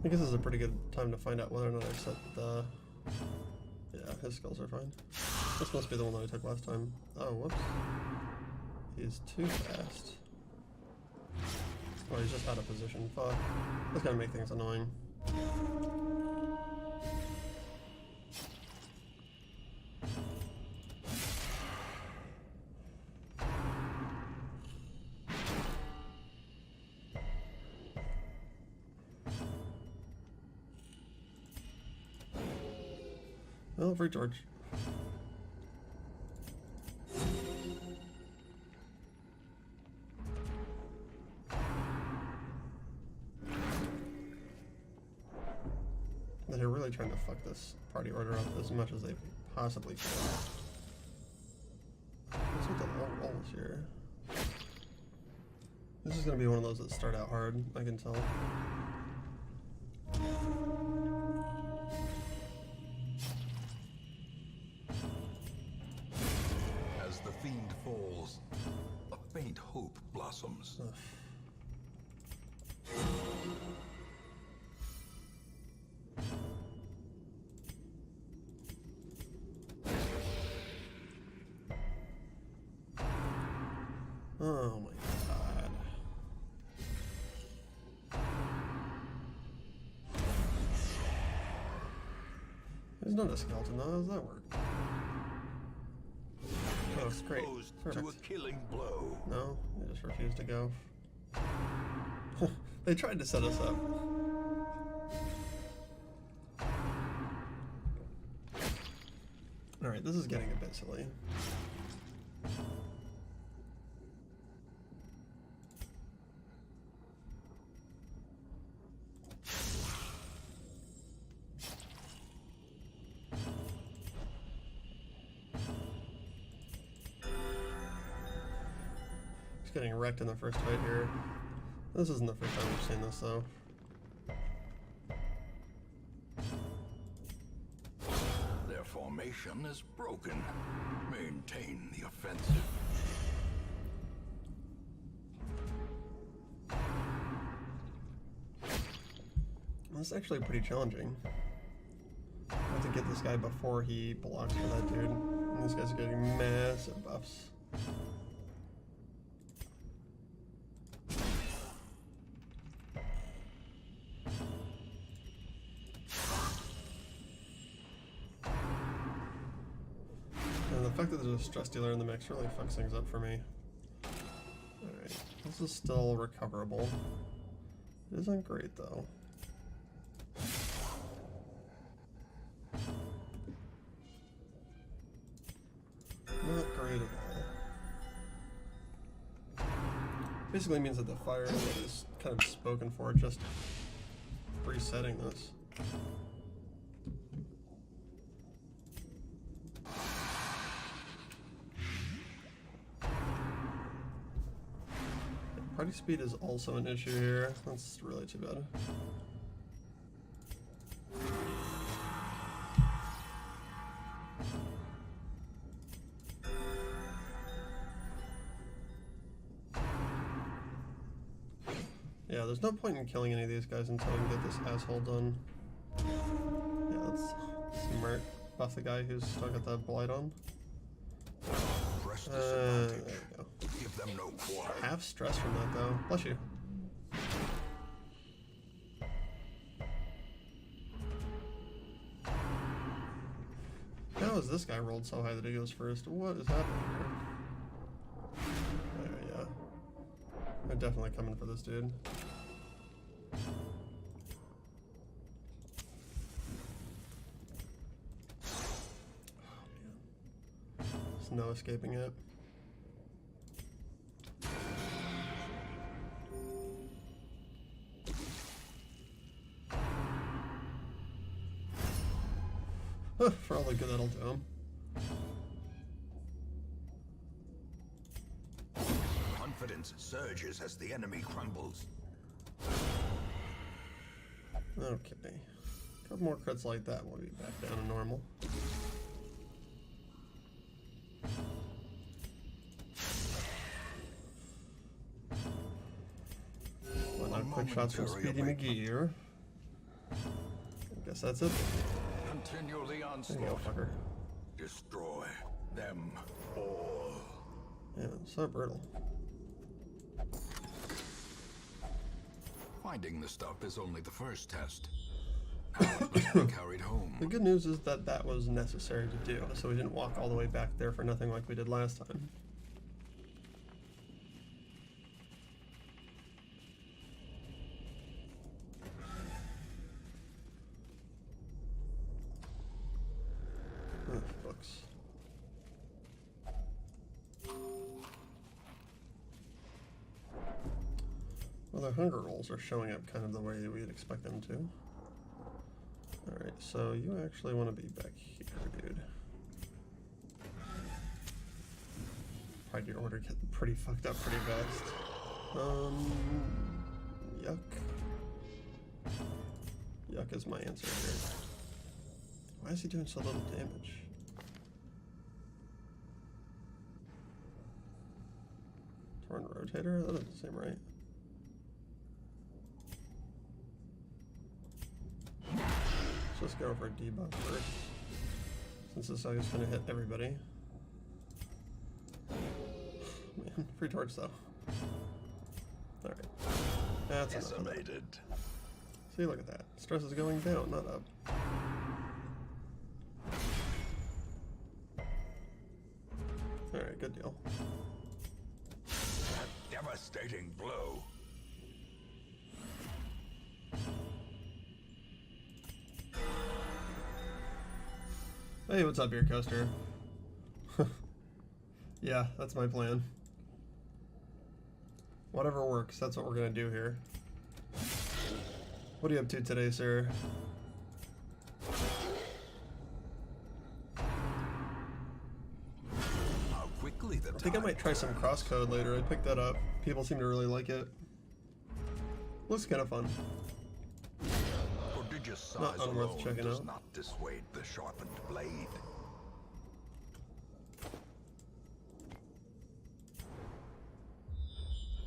I guess this is a pretty good time to find out whether or not I set the... Yeah, his skills are fine. This must be the one that I took last time. Oh, whoops. He's too fast. Oh, he's just out of position. Fuck. That's gonna make things annoying. Well, free George. They're really trying to fuck this party order up as much as they possibly can. What's with the low rolls here? This is gonna be one of those that start out hard, I can tell. As the fiend falls, a faint hope blossoms. Ugh. Oh my god. He's not a skeleton though, how does that work? Oh, it's great. To a killing blow. No, they just refused to go. They tried to set us up. Alright, this is getting a bit silly. Just getting wrecked in the first fight here. This isn't the first time we've seen this though. Their formation is broken. Maintain the offensive. This is actually pretty challenging. I have to get this guy before he blocks for that dude. And this guy's getting massive buffs. And the fact that there's a stress dealer in the mix really fucks things up for me. Alright, this is still recoverable. It isn't great though. Not great at all. Basically means that the fire is kind of spoken for, just resetting this. Party speed is also an issue here. That's really too bad. Yeah, there's no point in killing any of these guys until we can get this asshole done. Yeah, let's smart buff the guy who's still got that blight on. There we go. Give them no quarter. Half stress from that though. Bless you. How is this guy rolled so high that he goes first? What is happening here? Yeah. They're definitely coming for this dude. There's no escaping it. For all the good that'll do him. Confidence surges as the enemy crumbles. Okay. A couple more crits like that, we'll be back down to normal. Why not quick shots from Speedy McGee here? Guess that's it. Continue the There you go, onslaught. fucker. Destroy them all. Man, so brutal. Finding the stuff is only the first test. Now it must be carried The home. good news is that that was necessary to do, so we didn't walk all the way back there for nothing like we did last time. Ugh, books. Well, the hunger rolls are showing up kind of the way we'd expect them to. Alright, so you actually want to be back here, dude. Probably your order get pretty fucked up pretty fast. Yuck. Yuck is my answer here. Why is he doing so little damage? Torn rotator? That doesn't seem right. Let's just go for a debuff first, since this is going to hit everybody. Man, free torch though. Alright. That's Decimated. See, look at that. Stress is going down, not up. Alright, good deal. A devastating blow. Hey, what's up, Beer Coaster? Yeah, that's my plan. Whatever works, that's what we're gonna do here. What are you up to today, sir? How quickly the I think I might try some crosscode later. I picked that up. People seem to really like it. Looks kind of fun. prodigious Not size unworth alone checking does out. not dissuade the sharpened blade.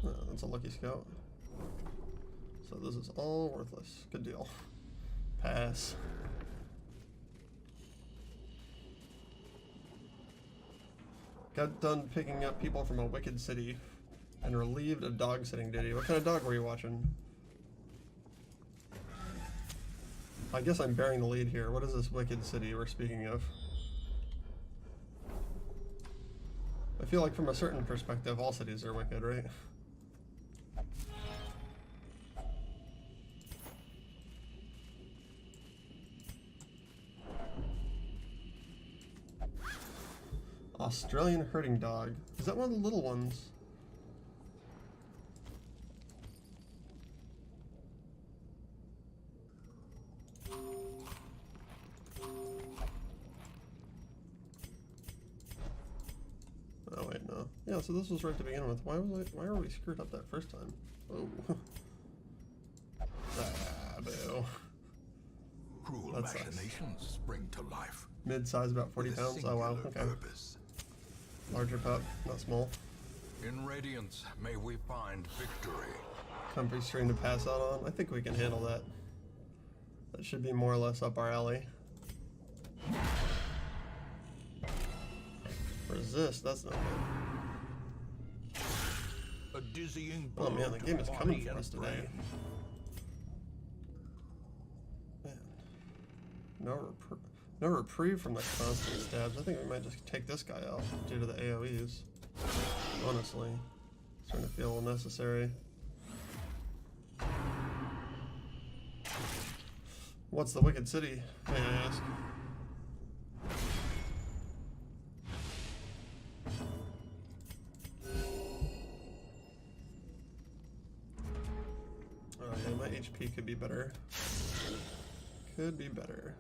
Oh, that's a lucky scout. So this is all worthless. Good deal. Pass. Got done picking up people from a wicked city and relieved of dog sitting duty. What kind of dog were you watching? I guess I'm bearing the lead here. What is this wicked city we're speaking of? I feel like from a certain perspective, all cities are wicked, right? Australian herding dog. Is that one of the little ones? Oh wait, no. Yeah, so this was right to begin with. Why were we screwed up that first time? Oh. Ah, boo. Cruel That sucks. machinations spring to life. Mid-size, about 40 with a pounds. Oh wow, singular okay. purpose. Larger pup, not small. In Radiance, may we find victory. Comfy string to pass out on. I think we can handle that. That should be more or less up our alley. Resist, that's not good. A dizzying Oh blow man, the to game is coming body for and us today. brain. Man. No reprieve from the constant stabs. I think we might just take this guy out due to the AoEs. Honestly. It's starting to feel unnecessary. What's the wicked city, may I ask? Oh yeah, my HP could be better. Could be better.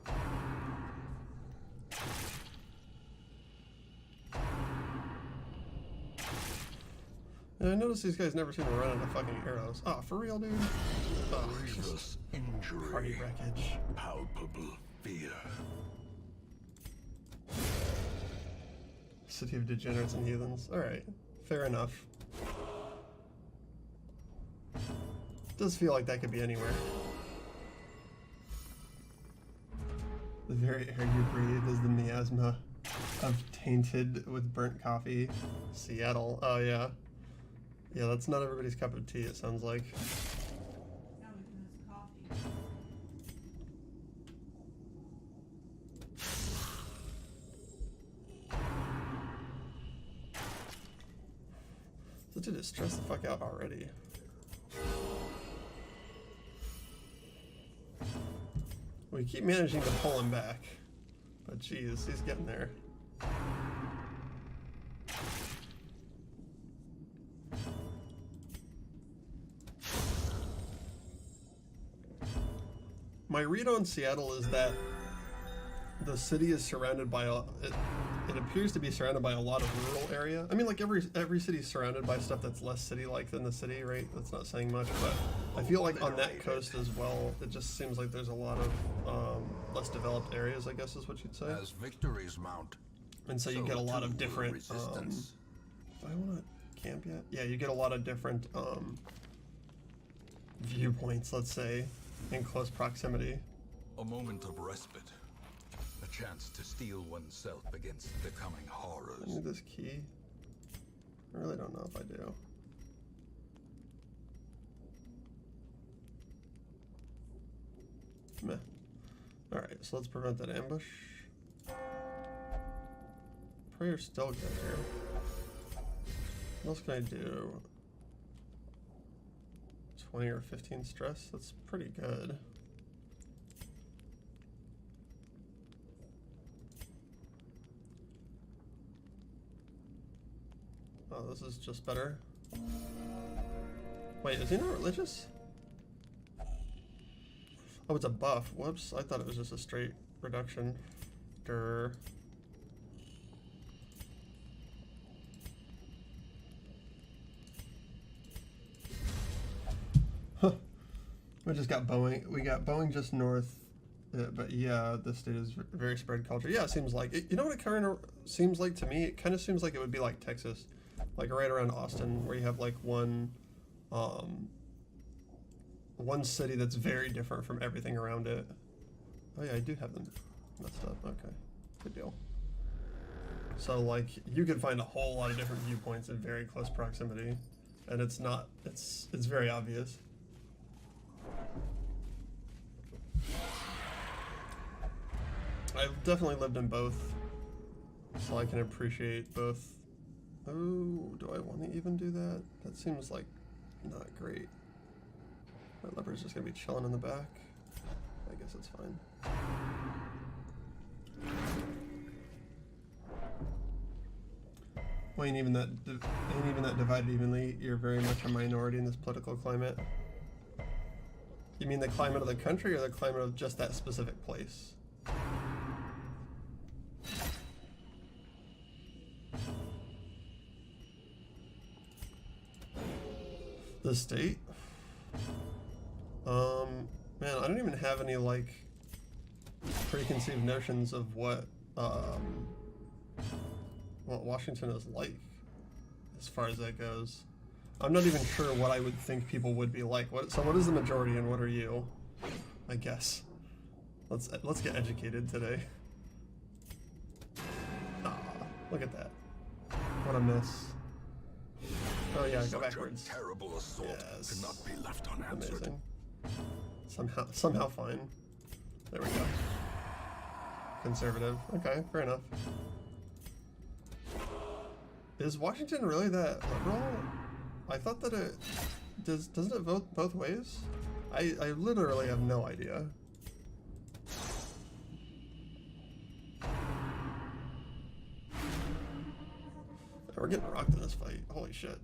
And I noticed these guys never seem to run out of fucking arrows. Oh, for real, dude? Oh, Grievous party injury. wreckage. Palpable fear. City of degenerates and heathens. Alright, fair enough. Does feel like that could be anywhere. The very air you breathe is the miasma of tainted with burnt coffee. Seattle. Oh yeah. Yeah, that's not everybody's cup of tea, it sounds like. Such a just stress the fuck out already. We keep managing to pull him back, but geez, he's getting there. My read on Seattle is that the city is surrounded by it appears to be surrounded by a lot of rural area. I mean, like every city is surrounded by stuff that's less city-like than the city, right? That's not saying much, but I feel like on that coast as well, it just seems like there's a lot of less developed areas, I guess is what you'd say. As victories mount, and so you get a lot of different. Do I want to camp yet? Yeah, you get a lot of different viewpoints, let's say, in close proximity. A moment of respite. A chance to steel oneself against the coming horrors. I need this key. I really don't know if I do. Meh. Alright, so let's prevent that ambush. Prayer's still good here. What else can I do? 20 or 15 stress? That's pretty good. Oh, this is just better. Wait, is he not religious? Oh, it's a buff. Whoops, I thought it was just a straight reduction. Grr. Huh. We just got Boeing. We got Boeing just north. But yeah, this state is very spread culture. Yeah, it seems like it. You know what it kind of seems like to me? It kind of seems like it would be like Texas. Like right around Austin, where you have like one city that's very different from everything around it. Oh yeah, I do have them messed up. Okay, good deal. So like you could find a whole lot of different viewpoints in very close proximity, and it's very obvious. I've definitely lived in both, so I can appreciate both. Oh, do I want to even do that? That seems like not great. My leopard's just gonna be chilling in the back. I guess it's fine. Well, ain't even that divided evenly. You're very much a minority in this political climate. You mean the climate of the country or the climate of just that specific place? The state? Man, I don't even have any, like, preconceived notions of what Washington is like, as far as that goes. I'm not even sure what I would think people would be like. So what is the majority and what are you? I guess. Let's get educated today. Ah, look at that. What a miss. Oh yeah, go backwards. Such a terrible assault cannot be left unanswered. Amazing. Somehow fine. There we go. Conservative. Okay, fair enough. Is Washington really that liberal? I thought that it doesn't it vote both ways? I literally have no idea. We're getting rocked in this fight. Holy shit.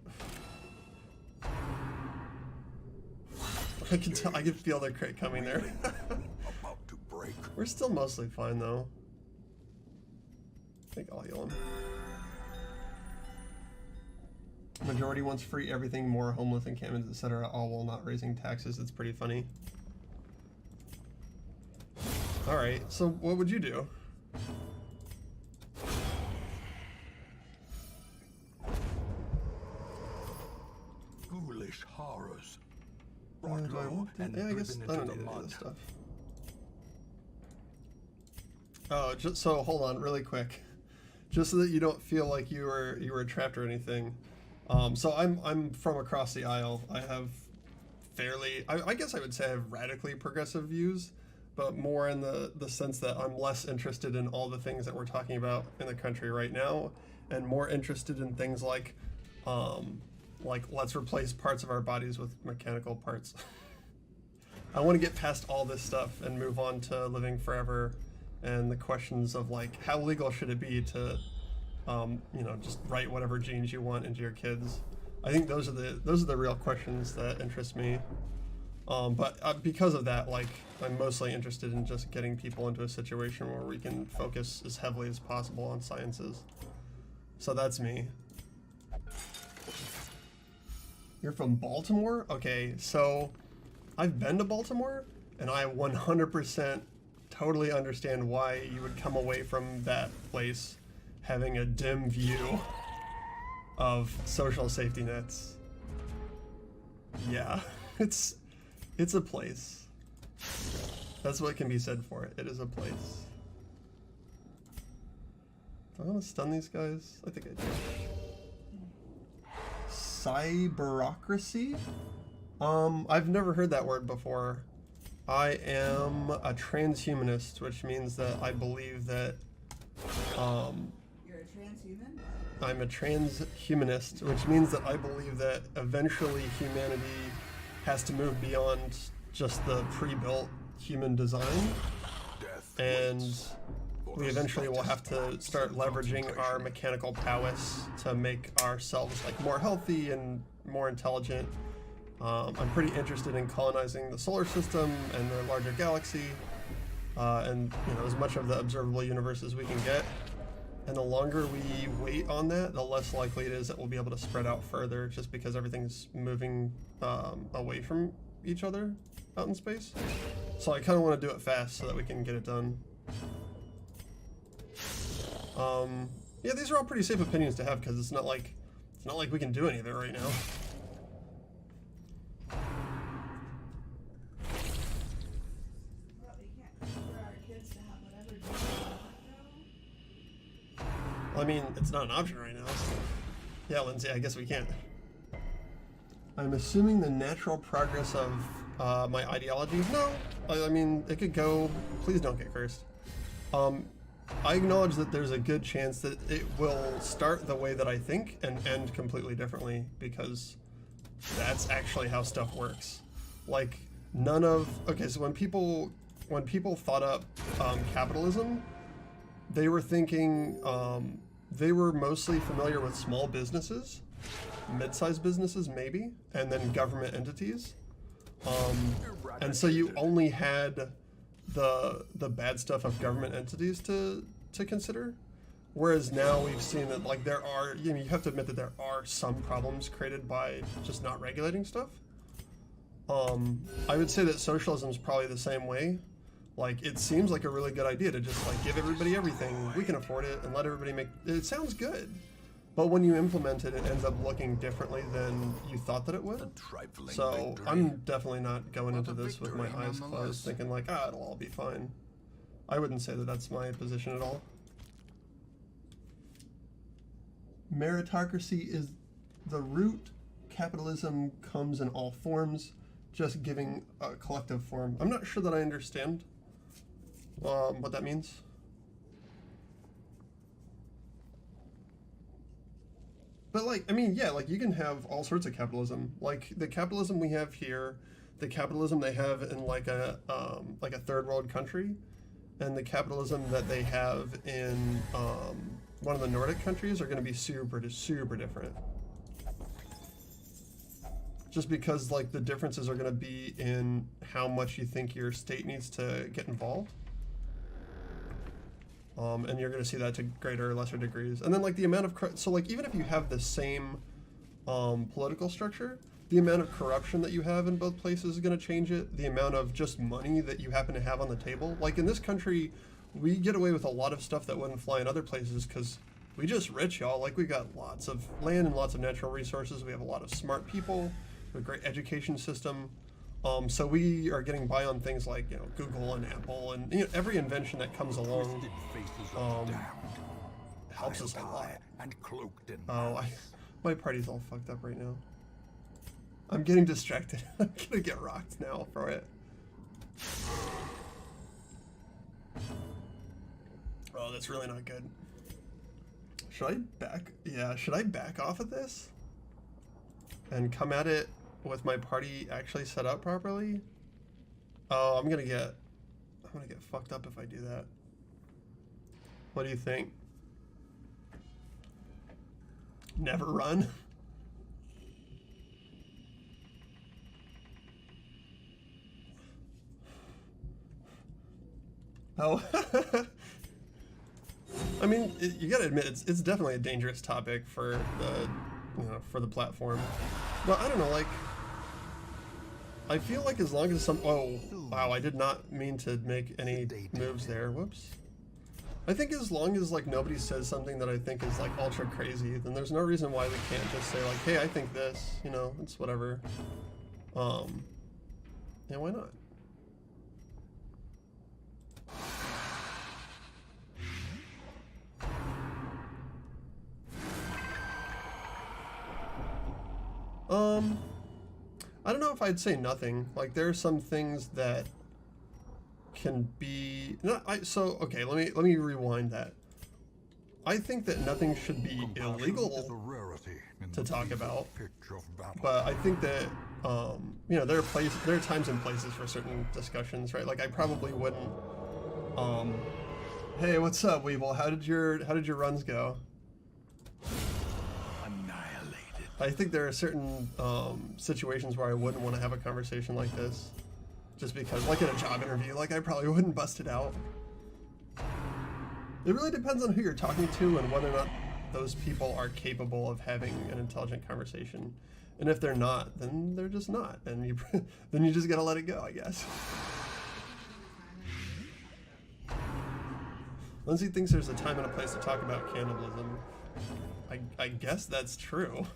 I can feel the crit coming there. About to break. We're still mostly fine though. I think I'll heal him. Majority wants free everything, more homeless encampments, etc., all while not raising taxes. It's pretty funny. Alright, so what would you do? Ghoulish horrors. Do I want that? Yeah, I guess I don't need any of this stuff. Oh, just so hold on, really quick, just so that you don't feel like you were trapped or anything. So I'm from across the aisle. I have fairly, I guess I would say I have radically progressive views, but more in the sense that I'm less interested in all the things that we're talking about in the country right now, and more interested in things like let's replace parts of our bodies with mechanical parts. I want to get past all this stuff and move on to living forever, and the questions of like how legal should it be to, just write whatever genes you want into your kids. I think those are the real questions that interest me. But because of that, like I'm mostly interested in just getting people into a situation where we can focus as heavily as possible on sciences. So that's me. You're from Baltimore? Okay, so I've been to Baltimore, and I 100% totally understand why you would come away from that place having a dim view of social safety nets. Yeah, it's a place. That's what can be said for it. It is a place. Do I want to stun these guys? I think I do. Cyberocracy? I've never heard that word before. I am a transhumanist, which means that I believe that, You're a transhuman? I'm a transhumanist, which means that I believe that eventually humanity has to move beyond just the pre-built human design, and we eventually will have to start leveraging our mechanical prowess to make ourselves like more healthy and more intelligent. I'm pretty interested in colonizing the solar system and the larger galaxy, and as much of the observable universe as we can get. And the longer we wait on that, the less likely it is that we'll be able to spread out further, just because everything's moving away from each other out in space. So I kind of want to do it fast so that we can get it done. Yeah, these are all pretty safe opinions to have, because it's not like we can do any of it right now. Well, we can't for our kids to have whatever they want, though. Well, I mean, it's not an option right now. So. Yeah, Lindsay, I guess we can't. I'm assuming the natural progress of my ideology? No. I mean, it could go... Please don't get cursed. I acknowledge that there's a good chance that it will start the way that I think and end completely differently, because that's actually how stuff works. Like, none of... Okay, so when people thought up capitalism, they were thinking... they were mostly familiar with small businesses, mid-sized businesses maybe, and then government entities. And so you only had the bad stuff of government entities to consider. Whereas now we've seen that like there are, you have to admit that there are some problems created by just not regulating stuff. I would say that socialism is probably the same way. Like, it seems like a really good idea to just like give everybody everything, we can afford it, and let everybody make, it sounds good. But when you implement it, it ends up looking differently than you thought that it would. So I'm definitely not going into this with my eyes closed thinking like, it'll all be fine. I wouldn't say that that's my position at all. Meritocracy is the root. Capitalism comes in all forms, just giving a collective form. I'm not sure that I understand what that means. But like, I mean, yeah, like you can have all sorts of capitalism. Like the capitalism we have here, the capitalism they have in like a third world country, and the capitalism that they have in one of the Nordic countries are going to be super different. Just because like the differences are going to be in how much you think your state needs to get involved. And you're going to see that to greater or lesser degrees. And then like the amount of, so like even if you have the same political structure, the amount of corruption that you have in both places is going to change it. The amount of just money that you happen to have on the table. Like in this country, we get away with a lot of stuff that wouldn't fly in other places because we just rich, y'all. Like we got lots of land and lots of natural resources. We have a lot of smart people, a great education system. So we are getting by on things like, you know, Google and Apple and, you know, every invention that comes along helps us a lot. And cloaked in Oh, my party's all fucked up right now. I'm getting distracted. I'm gonna get rocked now for it. Oh, that's really not good. Should I back? Yeah, should I back off of this? And come at it with my party actually set up properly? Oh, I'm gonna get fucked up if I do that. What do you think? Never run? Oh. I mean, you gotta admit, it's definitely a dangerous topic for the, you know, for the platform. But I don't know, like, I feel like as long as some, oh, wow, I did not mean to make any moves there, whoops. I think as long as, like, nobody says something that I think is, like, ultra crazy, then there's no reason why we can't just say, like, hey, I think this, you know, it's whatever. Yeah, why not? I don't know if I'd say nothing. Like, there are some things that can be okay, let me rewind that. I think that nothing should be illegal to talk about, but I think that you know, there are times and places for certain discussions, right? Like, I probably wouldn't hey, what's up, Weeble? How did your runs go? I think there are certain situations where I wouldn't want to have a conversation like this, just because, like in a job interview, like I probably wouldn't bust it out. It really depends on who you're talking to and whether or not those people are capable of having an intelligent conversation. And if they're not, then they're just not, and then you just gotta let it go, I guess. Lindsay thinks there's a time and a place to talk about cannibalism. I guess that's true.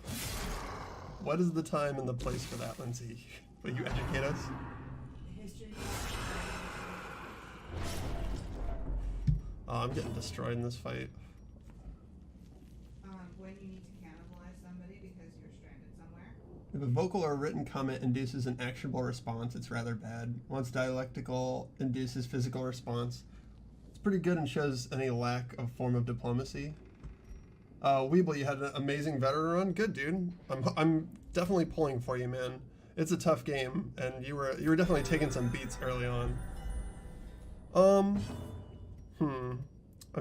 What is the time and the place for that, Lindsay? Will you educate us? History. Oh, I'm getting destroyed in this fight. When you need to cannibalize somebody because you're stranded somewhere. If a vocal or written comment induces an actionable response, it's rather bad. Once dialectical induces physical response, it's pretty good and shows any lack of form of diplomacy. Weeble, you had an amazing veteran run. Good, dude. I'm definitely pulling for you, man. It's a tough game, and you were definitely taking some beats early on. I'm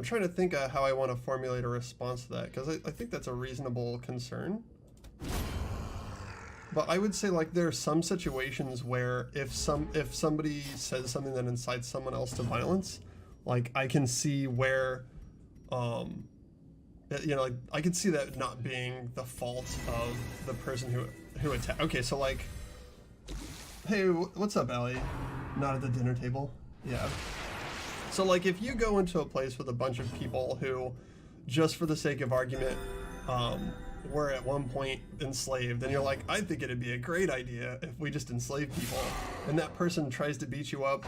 trying to think of how I want to formulate a response to that, because I think that's a reasonable concern. But I would say, like, there are some situations where if somebody says something that incites someone else to violence, like, I can see where you know, like, I could see that not being the fault of the person who attacked. Okay, so, like, hey, what's up, Allie? Not at the dinner table. Yeah. So, like, if you go into a place with a bunch of people who, just for the sake of argument, were at one point enslaved, and you're like, I think it'd be a great idea if we just enslave people, and that person tries to beat you up,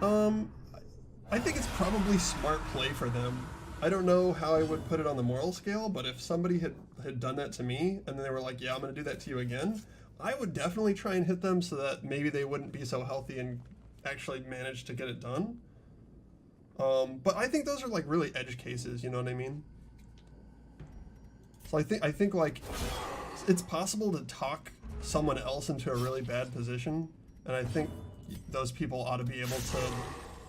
I think it's probably smart play for them. I don't know how I would put it on the moral scale, but if somebody had done that to me, and then they were like, yeah, I'm gonna do that to you again, I would definitely try and hit them so that maybe they wouldn't be so healthy and actually manage to get it done. But I think those are, like, really edge cases, you know what I mean? So I think like, it's possible to talk someone else into a really bad position, and I think those people ought to be able to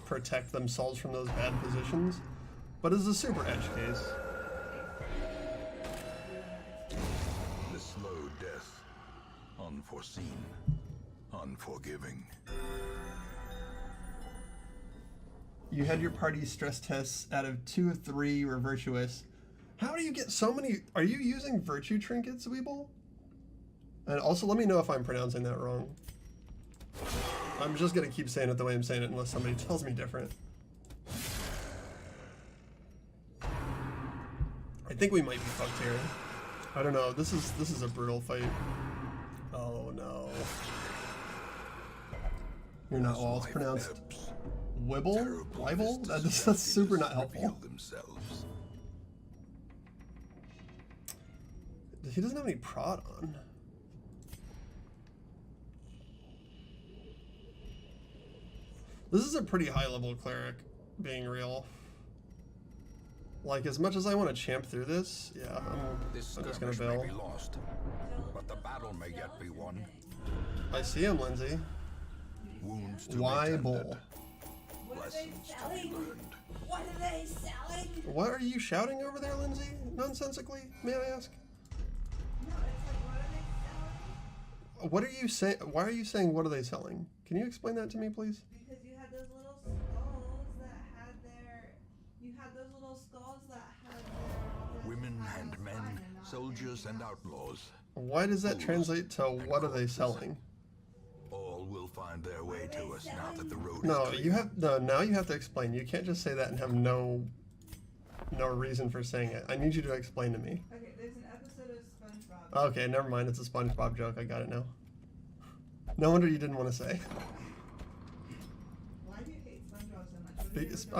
protect themselves from those bad positions. But it's a super edge case. The slow death, unforeseen, unforgiving. You had your party stress tests. Out of 2 of 3 were virtuous. How do you get so many? Are you using virtue trinkets, Weeble? And also, let me know if I'm pronouncing that wrong. I'm just gonna keep saying it the way I'm saying it unless somebody tells me different. I think we might be fucked here. I don't know. This is a brutal fight. Oh no. You're not As well. It's life pronounced ebbs, Wibble? terrible Wibble? vistas That's super not reveal helpful. themselves. He doesn't have any prod on. This is a pretty high level cleric, being real. Like, as much as I want to champ through this, yeah, This I'm just gonna skirmish may bail. be lost, but the battle may yet be won. I see him, Lindsay. Wounds to Why be tended, bull? What are they lessons to be selling? learned. What are they selling? What are you shouting over there, Lindsay? Nonsensically, may I ask? No, it's like, what are they selling? What are you saying? Why are you saying what are they selling? Can you explain that to me, please? Because you had those little skulls that had their. You had those little skulls that had their. Women and men, soldiers and outlaws, Why does that translate to what are they selling? all will find their way to us now that the road No, is you clear. have now you have to explain. You can't just say that and have no reason for saying it. I need you to explain to me. Okay, there's an episode of SpongeBob. Okay, never mind. It's a SpongeBob joke. I got it now. No wonder you didn't want to say. Why do you hate SpongeBob so much? What did you Because ever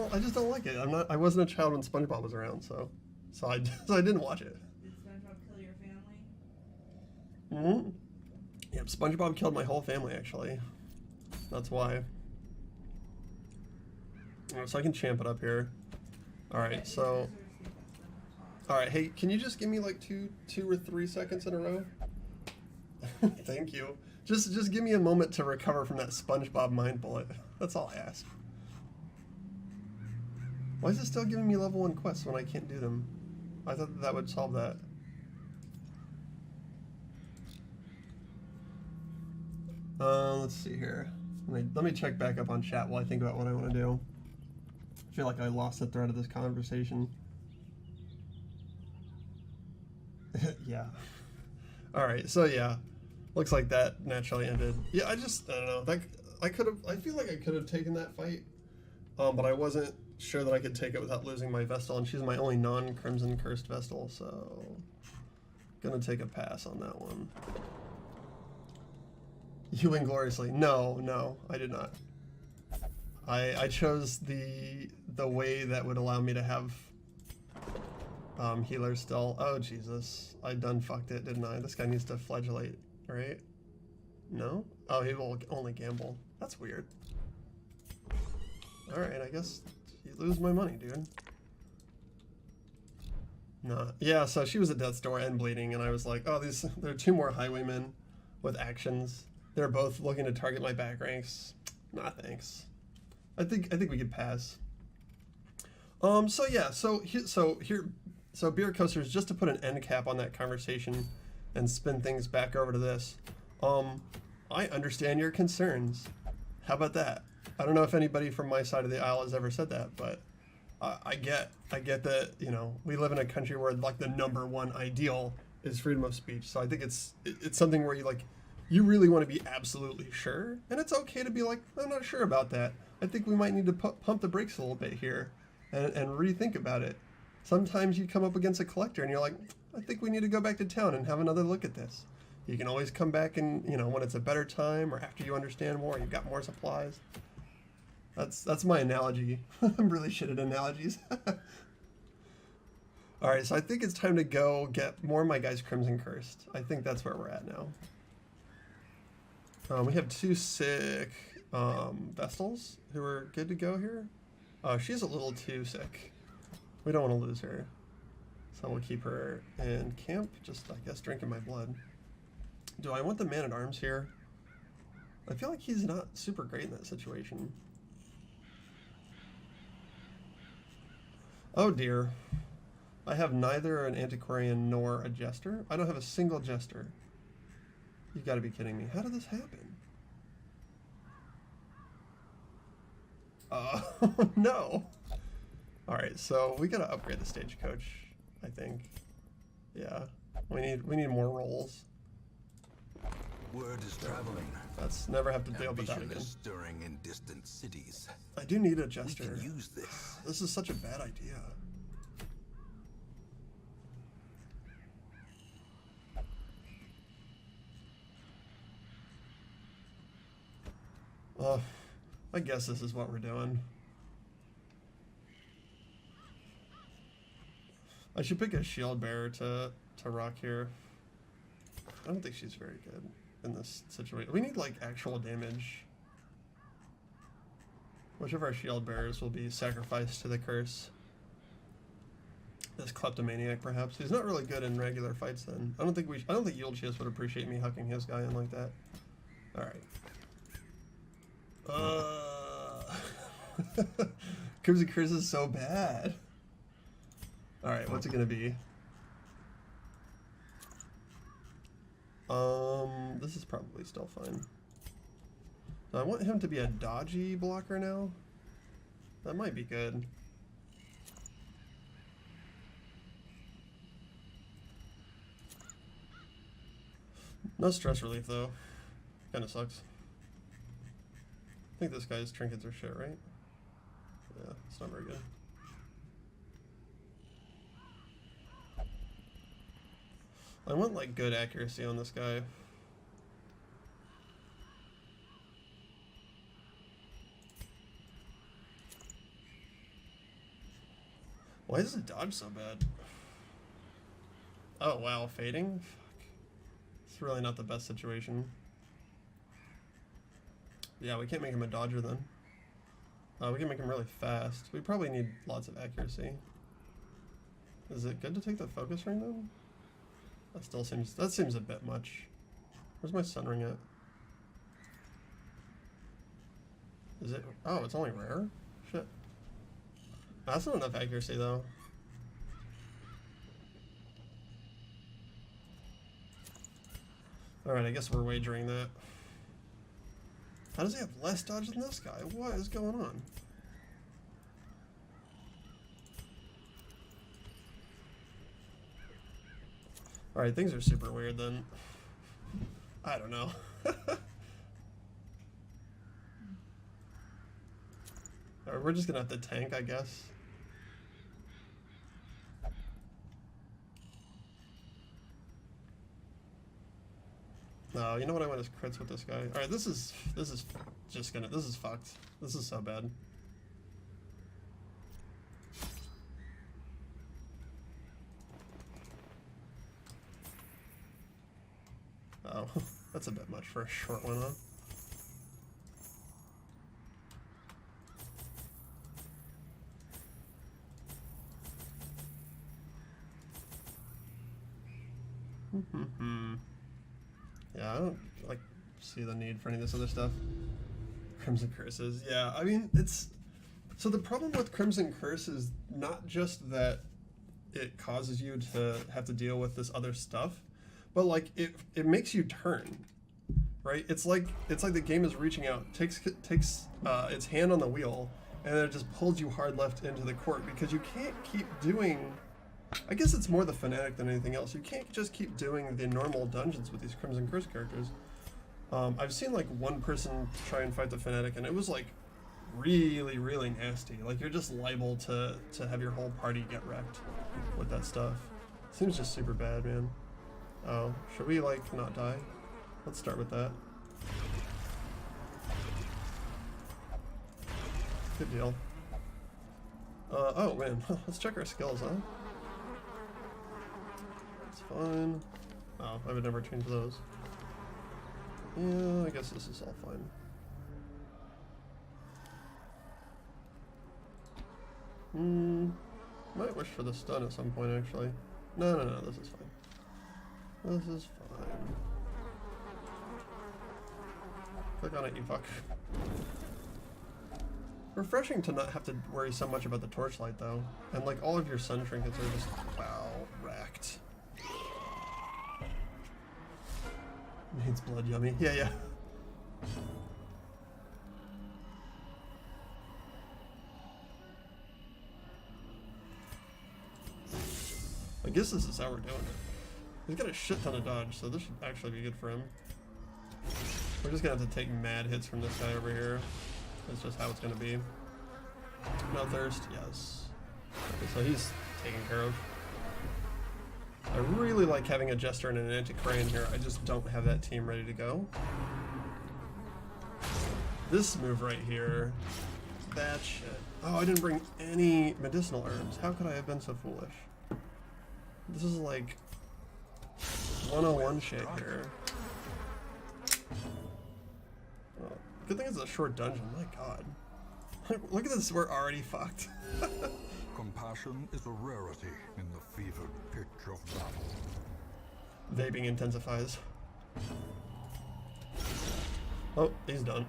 do? I just don't like it. I wasn't a child when SpongeBob was around, so I didn't watch it. Did SpongeBob kill your family? Hmm. Yep, SpongeBob killed my whole family actually. That's why. Alright, so I can champ it up here. Alright, so alright, hey, can you just give me like two or 3 seconds in a row? Thank you. Just give me a moment to recover from that SpongeBob mind bullet. That's all I ask. Why is it still giving me level 1 quests when I can't do them? I thought that would solve that. Let's see here. Let me check back up on chat while I think about what I want to do. I feel like I lost the thread of this conversation. Yeah. Alright, so yeah. Looks like that naturally ended. Yeah, I don't know. I feel like I could have taken that fight. But I wasn't sure that I could take it without losing my Vestal, and she's my only non-Crimson Cursed Vestal, so gonna take a pass on that one. You win gloriously. No, I did not. I chose the way that would allow me to have healers still. Oh Jesus, I done fucked it, didn't I? This guy needs to flagellate, right? No? Oh, he will only gamble. That's weird. Alright, I guess you lose my money, dude. No. Yeah, so she was at death's door and bleeding, and I was like, oh, there are 2 more highwaymen with actions. They're both looking to target my back ranks. Nah, thanks. I think we could pass. So yeah, so Beer Coasters, just to put an end cap on that conversation and spin things back over to this. I understand your concerns. How about that? I don't know if anybody from my side of the aisle has ever said that, but I get that, you know, we live in a country where like the #1 ideal is freedom of speech. So I think it's something where you really want to be absolutely sure, and it's okay to be like, I'm not sure about that. I think we might need to pump the brakes a little bit here and rethink about it. Sometimes you come up against a collector and you're like, I think we need to go back to town and have another look at this. You can always come back and, you know, when it's a better time or after you understand more, you've got more supplies. That's my analogy. I'm really shit at analogies. Alright, so I think it's time to go get more of my guys Crimson Cursed. I think that's where we're at now. We have 2 sick Vestals who are good to go here. She's a little too sick. We don't want to lose her. So we'll keep her in camp, just, I guess, drinking my blood. Do I want the Man-at-Arms here? I feel like he's not super great in that situation. Oh dear. I have neither an Antiquarian nor a Jester. I don't have a single Jester. You gotta be kidding me. How did this happen? No. Alright, so we gotta upgrade the stagecoach, I think. Yeah. We need more rolls. Word is traveling. Let's never have to deal with that Ambition again. is stirring in distant cities. I do need a We Jester. can use this. This is such a bad idea. I guess this is what we're doing. I should pick a shield bearer to rock here. I don't think she's very good in this situation. We need like actual damage. Which of our shield bearers will be sacrificed to the curse? This kleptomaniac, perhaps. He's not really good in regular fights. Then I don't think Yulchius would appreciate me hucking his guy in like that. All right. Crimson Curse is so bad. All right, what's it gonna be? This is probably still fine. So I want him to be a dodgy blocker now. That might be good. No stress relief though. Kinda sucks. I think this guy's trinkets are shit, right? Yeah, it's not very good. I want like good accuracy on this guy. Why is the dodge so bad? Oh wow, fading? Fuck. It's really not the best situation. Yeah, we can't make him a dodger then. We can make him really fast. We probably need lots of accuracy. Is it good to take the focus ring then? That seems a bit much. Where's my sun ring at? Is it? Oh, it's only rare? Shit. That's not enough accuracy though. Alright, I guess we're wagering that. How does he have less dodge than this guy? What is going on? Alright, things are super weird then. I don't know. Alright, we're just gonna have to tank, I guess. No, you know what, I want to crits with this guy. Alright, this is fucked. This is so bad. Oh, that's a bit much for a short one, huh? Yeah, I don't like see the need for any of this other stuff. Crimson Curses, yeah. I mean, it's so the problem with Crimson Curse is not just that it causes you to have to deal with this other stuff, but like it makes you turn, right? It's like the game is reaching out, takes its hand on the wheel, and then it just pulls you hard left into the court because you can't keep doing. I guess it's more the fanatic than anything else. You can't just keep doing the normal dungeons with these Crimson Curse characters. I've seen like one person try and fight the fanatic, and it was like really, really nasty. Like you're just liable to have your whole party get wrecked with that stuff. Seems just super bad, man. Oh, should we like not die? Let's start with that. Good deal. Oh man, let's check our skills, huh? Fine. Oh, I would never change those. Yeah, I guess this is all fine. Might wish for the stun at some point, actually. No, this is fine. This is fine. Click on it, you fuck. Refreshing to not have to worry so much about the torchlight, though. And, like, all of your sun trinkets are just, wow, racked. Needs blood, yummy. Yeah. I guess this is how we're doing it. He's got a shit ton of dodge, so this should actually be good for him. We're just gonna have to take mad hits from this guy over here. That's just how it's gonna be. No thirst, yes. Okay, so he's taken care of. I really like having a Jester and an Antiquarian here. I just don't have that team ready to go. This move right here. That shit. Oh, I didn't bring any medicinal herbs. How could I have been so foolish? This is like 101 shit here. Oh, good thing it's a short dungeon. My god. Look at this. We're already fucked. Compassion is a rarity in the fevered pitch of battle. Vaping intensifies. Oh, he's done.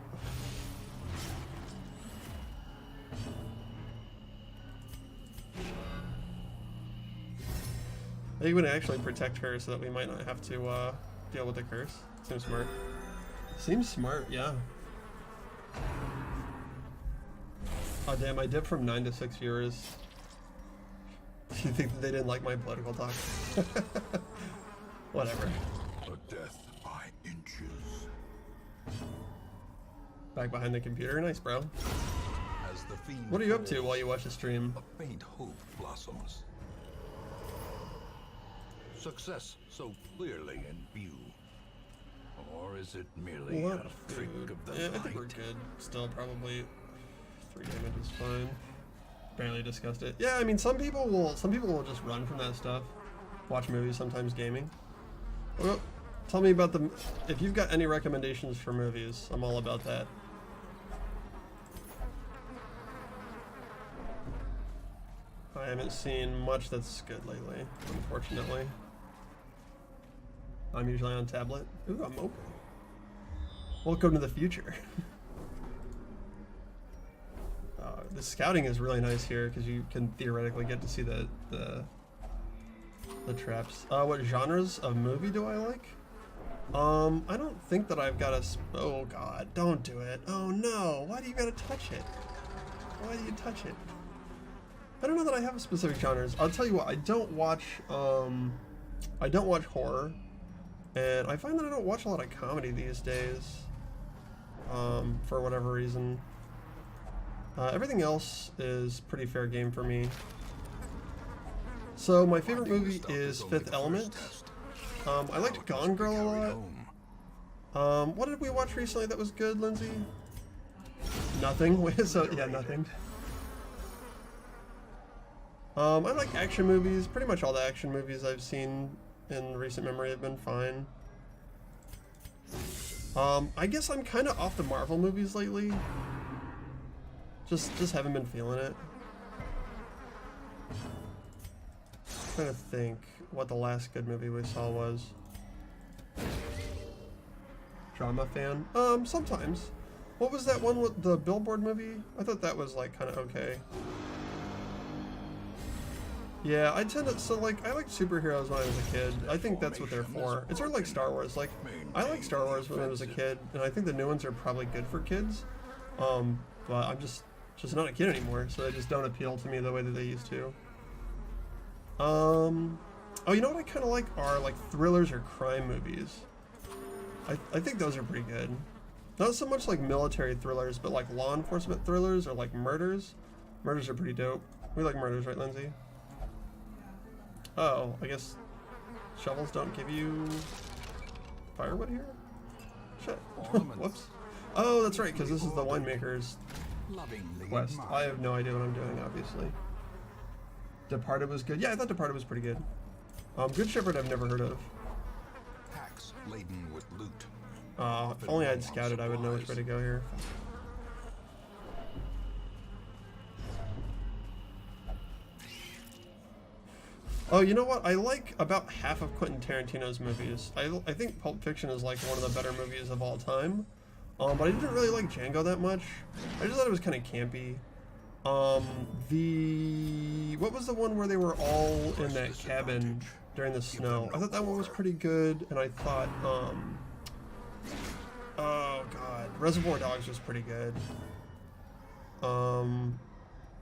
I think we would actually protect her so that we might not have to deal with the curse. Seems smart. Seems smart, yeah. Oh damn, I dipped from 9 to 6 viewers. Do you think that they didn't like my political talk? Whatever. A death by inches. Back behind the computer. Nice, bro. As the fiend What are you up to falls, while you watch the stream? a faint hope blossoms. Success so clearly in view. Or is it merely What a trick of the Yeah, I light? think we're good. Still, probably 3 damage is fine. Barely discussed it. Yeah, I mean, some people will just run from that stuff. Watch movies, sometimes gaming. Well, tell me about the. If you've got any recommendations for movies, I'm all about that. I haven't seen much that's good lately, unfortunately. I'm usually on tablet. Ooh, I'm open. Welcome to the future. The scouting is really nice here because you can theoretically get to see the traps. What genres of movie do I like? I don't think that I've got a. Oh god, don't do it. Oh no, why do you gotta touch it? Why do you touch it? I don't know that I have specific genres. I'll tell you what, I don't watch horror, and I find that I don't watch a lot of comedy these days. For whatever reason. Everything else is pretty fair game for me. So my favorite movie is Fifth Element. I liked Gone Girl a lot. What did we watch recently that was good, Lindsay? Nothing. So yeah, nothing. I like action movies. Pretty much all the action movies I've seen in recent memory have been fine. I guess I'm kind of off the Marvel movies lately. Just haven't been feeling it. Trying to think what the last good movie we saw was. Drama fan? Sometimes. What was that one with the Billboard movie? I thought that was like kind of okay. Yeah, I tend to, so like, I liked superheroes when I was a kid. I think that's what they're for. It's sort of like Star Wars. Like, I liked Star Wars when I was a kid, and I think the new ones are probably good for kids. But I'm just not a kid anymore, so they just don't appeal to me the way that they used to. Oh, you know what I kind of like are like thrillers or crime movies. I think those are pretty good. Not so much like military thrillers, but like law enforcement thrillers or like murders. Murders are pretty dope. We like murders, right, Lindsay? Oh, I guess shovels don't give you firewood here? Shit. Whoops. Oh, that's right, because this is the winemaker's quest. I have no idea what I'm doing, obviously. Departed was good. Yeah, I thought Departed was pretty good. Good Shepherd I've never heard of. Packs laden with loot. If only I'd scouted, I would know which way to go here. Oh, you know what? I like about half of Quentin Tarantino's movies. I think Pulp Fiction is like one of the better movies of all time. But I didn't really like Django that much. I just thought it was kind of campy. What was the one where they were all in that cabin during the snow? I thought that one was pretty good, and I thought, oh god, Reservoir Dogs was pretty good. I'm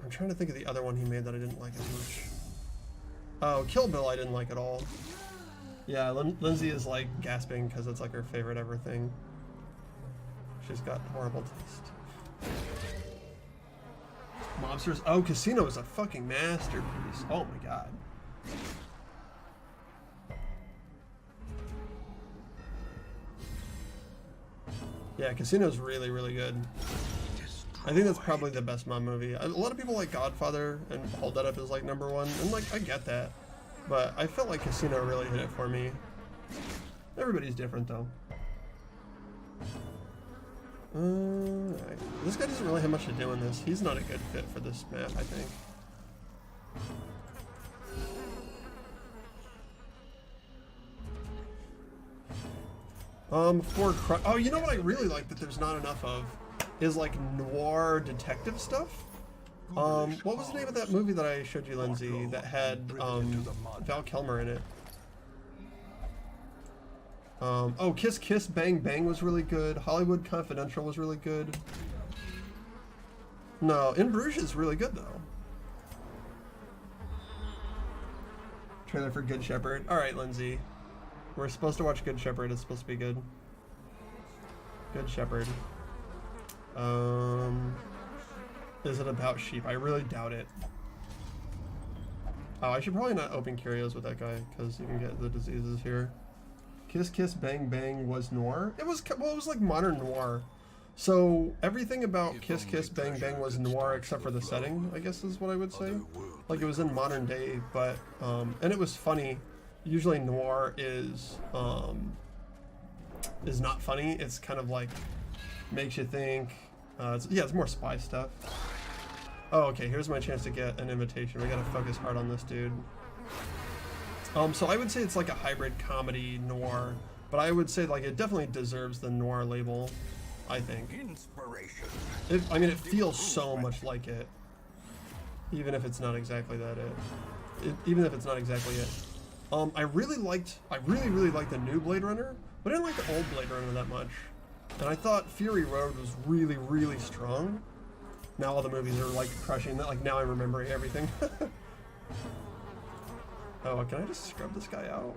trying to think of the other one he made that I didn't like as much. Oh, Kill Bill I didn't like at all. Yeah, Lindsay is like gasping because it's like her favorite ever thing. She's got horrible taste. Mobsters. Oh, Casino is a fucking masterpiece. Oh my god. Yeah, Casino's really, really good. I think that's probably the best mob movie. A lot of people like Godfather and hold that up as like #1, and like I get that, but I felt like Casino really hit it for me. Everybody's different though. Alright. This guy doesn't really have much to do in this. He's not a good fit for this map, I think. Oh, you know what I really like that there's not enough of is like noir detective stuff. What was the name of that movie that I showed you, Lindsay, that had Val Kilmer in it? Oh, Kiss Kiss Bang Bang was really good. Hollywood Confidential was really good. No, In Bruges is really good though. Trailer for Good Shepherd. Alright, Lindsay. We're supposed to watch Good Shepherd. It's supposed to be good. Good Shepherd. Is it about sheep? I really doubt it. Oh, I should probably not open curios with that guy because you can get the diseases here. Kiss Kiss Bang Bang was noir. It was, well, it was like modern noir. So everything about Kiss Kiss Bang Bang was noir except for the setting, I guess is what I would say. Like it was in modern day, but and it was funny. Usually noir is not funny. It's kind of like makes you think. It's more spy stuff. Oh, okay. Here's my chance to get an invitation. We gotta focus hard on this dude. So I would say it's like a hybrid comedy noir, but I would say like it definitely deserves the noir label. I think. Inspiration. I mean, it feels so much like it, even if it's not exactly that. Even if it's not exactly it. I really liked the new Blade Runner, but I didn't like the old Blade Runner that much. And I thought Fury Road was really, really strong. Now all the movies are like crushing that. Like now I'm remembering everything. Oh, can I just scrub this guy out?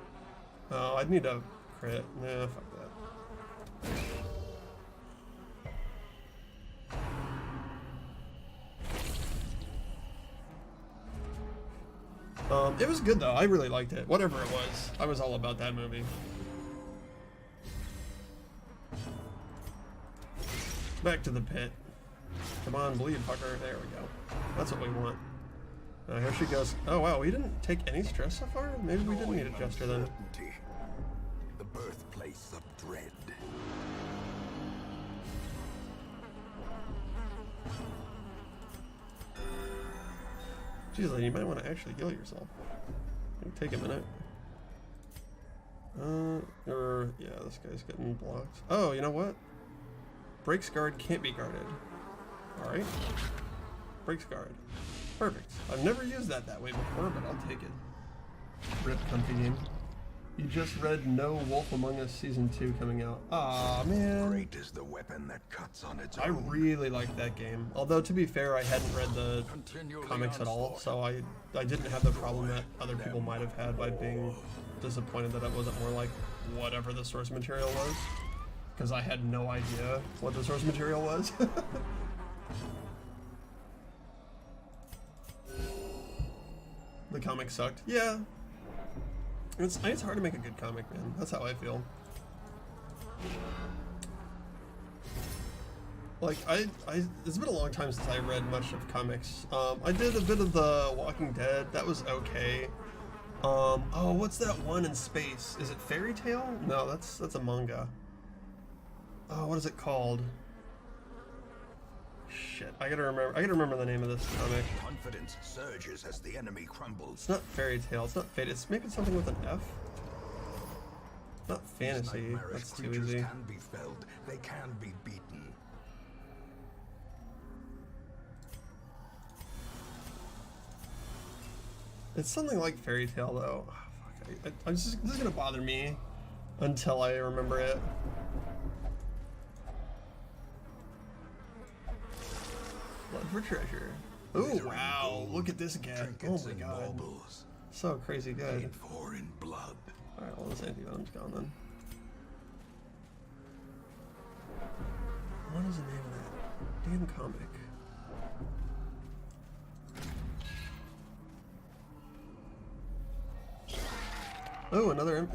Oh, I'd need a crit. Nah, fuck that. It was good though. I really liked it. Whatever it was, I was all about that movie. Back to the pit. Come on, bleed, fucker. There we go. That's what we want. Here she goes. Oh wow, we didn't take any stress so far? Maybe we didn't need a jester then. The birthplace of dread. Jeez, you might want to actually heal yourself. It'll take a minute. Yeah, this guy's getting blocked. Oh, you know what? Breaks guard can't be guarded. Alright. Breaks guard. Perfect. I've never used that way before, but I'll take it. Rip comfy game. You just read No Wolf Among Us Season 2 coming out. Aw, man. Great is the weapon that cuts on its own. I really liked that game. Although, to be fair, I hadn't read the comics at all, so I didn't have the problem that other people might have had by being disappointed that it wasn't more like whatever the source material was. Because I had no idea what the source material was. The comic sucked. Yeah. It's hard to make a good comic, man. That's how I feel. Like, it's been a long time since I read much of comics. I did a bit of The Walking Dead. That was okay. Oh, what's that one in space? Is it Fairy Tail? No, that's a manga. Oh, what is it called? Shit, I gotta remember the name of this comic. Confidence surges as the enemy crumbles. It's not Fairy Tail, it's not Fate, it's maybe something with an F. Not fantasy, that's too easy. Can be felled, they can be beaten. It's something like Fairy Tail though. Oh, fuck, this is gonna bother me until I remember it. Blood for treasure. Oh wow, look at this guy. Oh my god. So crazy good. Paid for in blood. Alright, well this antivenom's gone then. What is the name of that damn comic? Oh, another.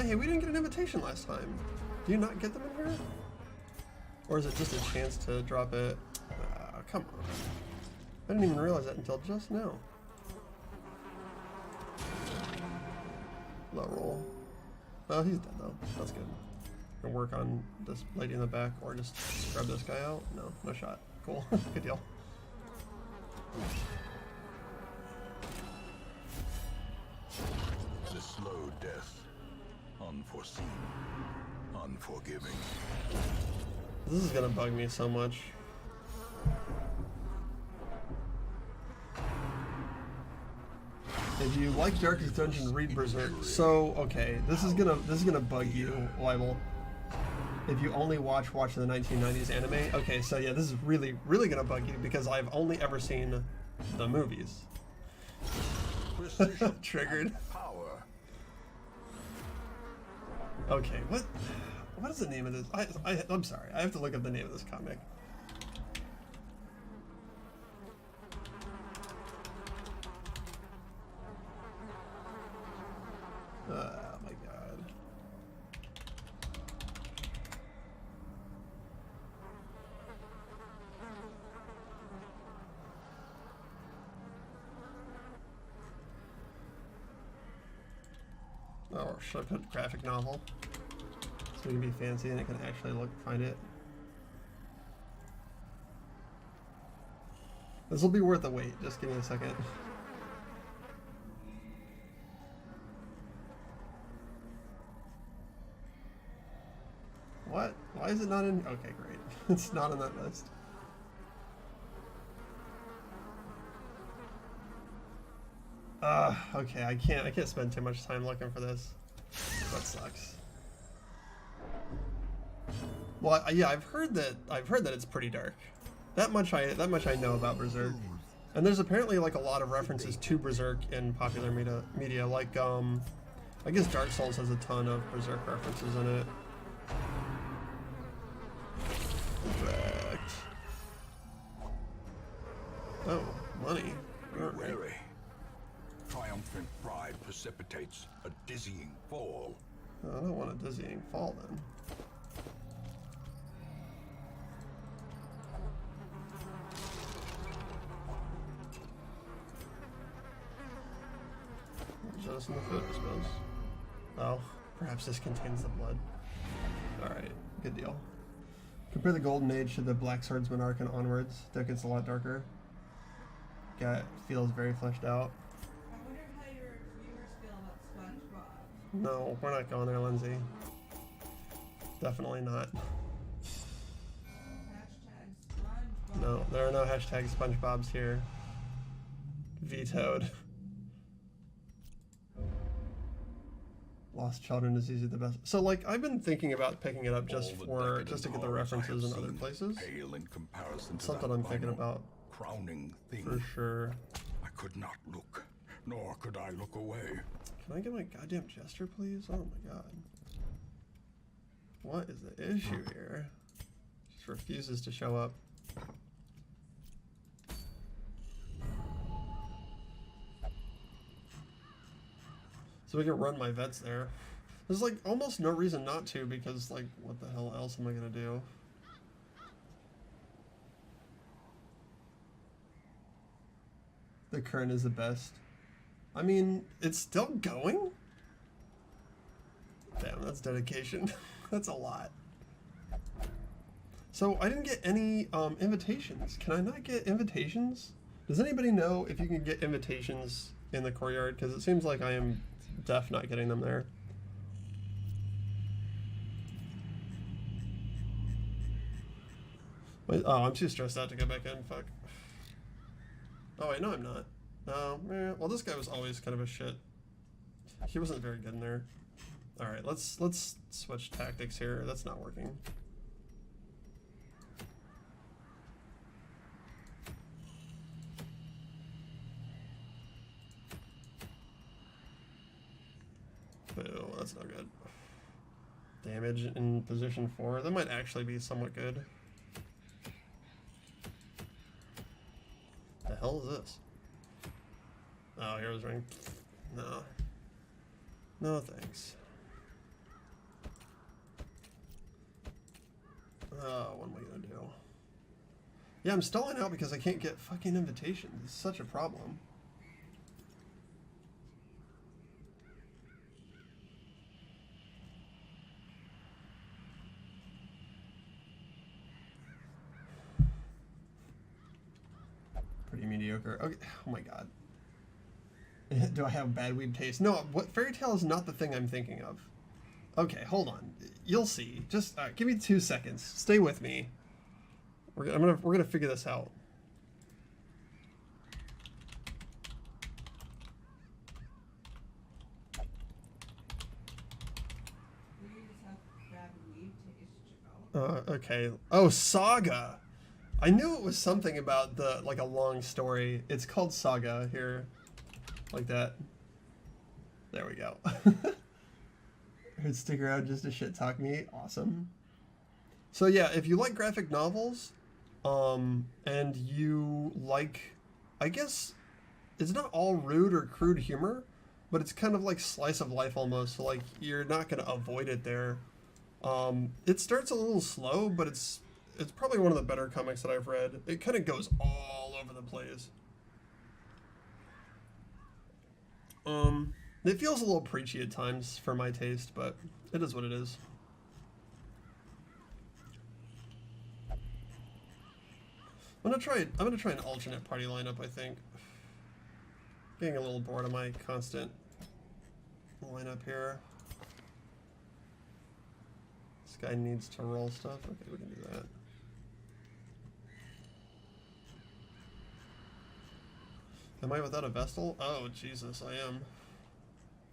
Hey, we didn't get an invitation last time. Do you not get them in here? Or is it just a chance to drop it? Come on. I didn't even realize that until just now. Low roll. Oh, he's dead though. That's good. Gonna work on this lady in the back or just scrub this guy out. No, no shot. Cool. Good deal. The slow death. Unforeseen. Unforgiving. This is gonna bug me so much. If you like Darkest Dungeon, read Berserk. So okay, this is gonna bug you, Libel. If you only watch the 1990s anime, okay, so yeah, this is really gonna bug you because I've only ever seen the movies. Triggered. Power. Okay, what is the name of this? I'm sorry, I have to look up the name of this comic. Oh my god. Oh, should I put graphic novel? So we can be fancy and it can actually find it. This will be worth the wait, just give me a second. What? Why is it not in? Okay, great. It's not on that list. Okay, I can't spend too much time looking for this. That sucks. Well, yeah, I've heard that it's pretty dark. That much I know about Berserk. And there's apparently like a lot of references to Berserk in popular media. Like I guess Dark Souls has a ton of Berserk references in it. Correct. Oh, money. Wary. Triumphant pride precipitates a dizzying fall. I don't want a dizzying fall then. Shot us in the foot, I suppose. Oh, perhaps this contains the blood. Alright, good deal. Compare the Golden Age to the Black Swordsman arc and onwards. That gets a lot darker. Feels very fleshed out. I wonder how your viewers feel about SpongeBob. No, we're not going there, Lindsay. Definitely not. Hashtag SpongeBob. No, there are no hashtag SpongeBobs here. Vetoed. Lost Children is easily the best. So like I've been thinking about picking it up just to get the references in other places. Pale in comparison to Something that I'm thinking final about crowning thing. for sure. I could not look, nor could I look away. Can I get my goddamn gesture, please? Oh my god. What is the issue here? Just refuses to show up. So we can run my vets there. There's like almost no reason not to because like what the hell else am I gonna do? The current is the best. I mean, it's still going? Damn, that's dedication. That's a lot. So I didn't get any invitations. Can I not get invitations? Does anybody know if you can get invitations in the courtyard? Because it seems like I am not getting them there. Wait, oh, I'm too stressed out to go back in. Fuck. Oh wait, no, I'm not. Well, this guy was always kind of a shit. He wasn't very good in there. All right, let's switch tactics here. That's not working. Boo, that's no good. Damage in position 4. That might actually be somewhat good. The hell is this? Oh, hero's ring. No. No thanks. What am I gonna do? Yeah, I'm stalling out because I can't get fucking invitations. It's such a problem. Pretty mediocre. Okay. Oh my god. Do I have bad weeb taste? No, what fairy tale is not the thing I'm thinking of. Okay, hold on. You'll see. Just give me 2 seconds. Stay with me. We're gonna figure this out. You just have bad weed taste, Joe. Okay. Oh, Saga. I knew it was something about like a long story. It's called Saga here. Like that. There we go. Who'd stick around just to shit talk me? Awesome. So yeah, if you like graphic novels, and you like, I guess, it's not all rude or crude humor, but it's kind of like slice of life almost. So like you're not gonna avoid it there. It starts a little slow, but it's probably one of the better comics that I've read. It kind of goes all over the place. It feels a little preachy at times for my taste, but it is what it is. I'm gonna try an alternate party lineup, I think. Getting a little bored of my constant lineup here. This guy needs to roll stuff. Okay, we can do that. Am I without a Vestal? Oh, Jesus, I am.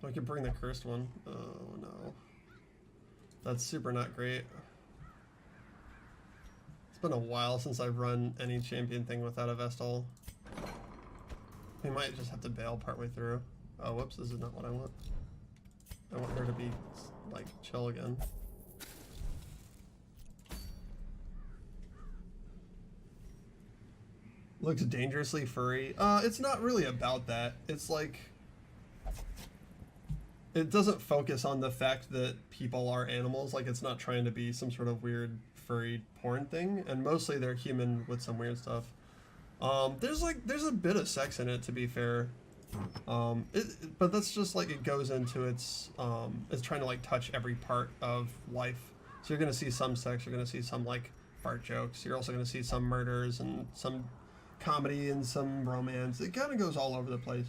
I could bring the cursed one. Oh, no. That's super not great. It's been a while since I've run any champion thing without a Vestal. We might just have to bail partway through. Oh, whoops, this is not what I want. I want her to be, like, chill again. Looks dangerously furry. It's not really about that. It's like... It doesn't focus on the fact that people are animals. Like, it's not trying to be some sort of weird furry porn thing. And mostly they're human with some weird stuff. There's a bit of sex in it, to be fair. But that's just like it goes into it's trying to like touch every part of life. So you're gonna see some sex, you're gonna see some like fart jokes. You're also gonna see some murders and some comedy and some romance. It kind of goes all over the place.